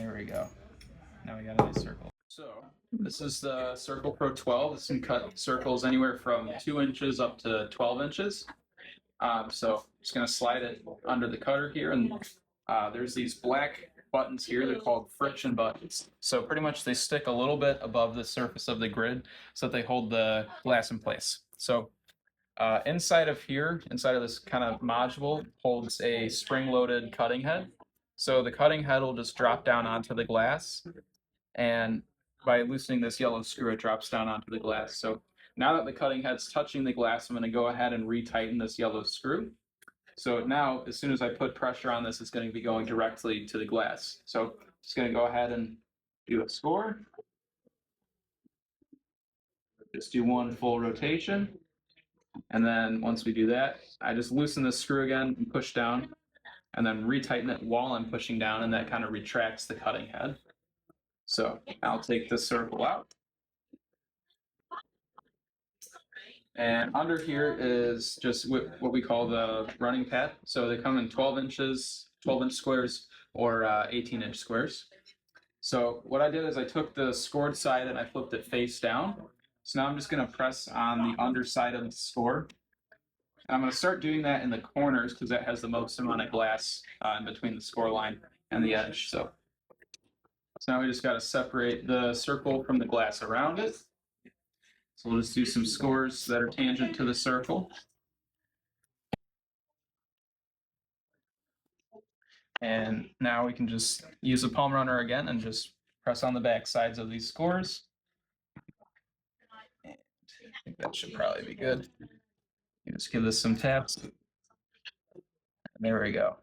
there we go. Now we got a nice circle. So this is the Circle Pro 12. This can cut circles anywhere from 2 inches up to 12 inches. So I'm just going to slide it under the cutter here, and there's these black buttons here. They're called friction buttons. So pretty much they stick a little bit above the surface of the grid so that they hold the glass in place. So inside of here, inside of this kind of module, holds a spring-loaded cutting head. So the cutting head will just drop down onto the glass, and by loosening this yellow screw, it drops down onto the glass. So now that the cutting head's touching the glass, I'm going to go ahead and retighten this yellow screw. So now, as soon as I put pressure on this, it's going to be going directly to the glass. So just going to go ahead and do a score. Just do one full rotation. And then once we do that, I just loosen the screw again and push down, and then retighten it while I'm pushing down, and that kind of retracts the cutting head. So I'll take this circle out. And under here is just what we call the running pad. So they come in 12 inches, 12-inch squares, or 18-inch squares. So what I did is I took the scored side and I flipped it face down. So now I'm just going to press on the underside of the score. And I'm going to start doing that in the corners because that has the most amount of glass in between the score line and the edge. So now we just got to separate the circle from the glass around it. So we'll just do some scores that are tangent to the circle. And now we can just use a palm runner again and just press on the back sides of these scores. And I think that should probably be good. You just give this some taps. And there we go.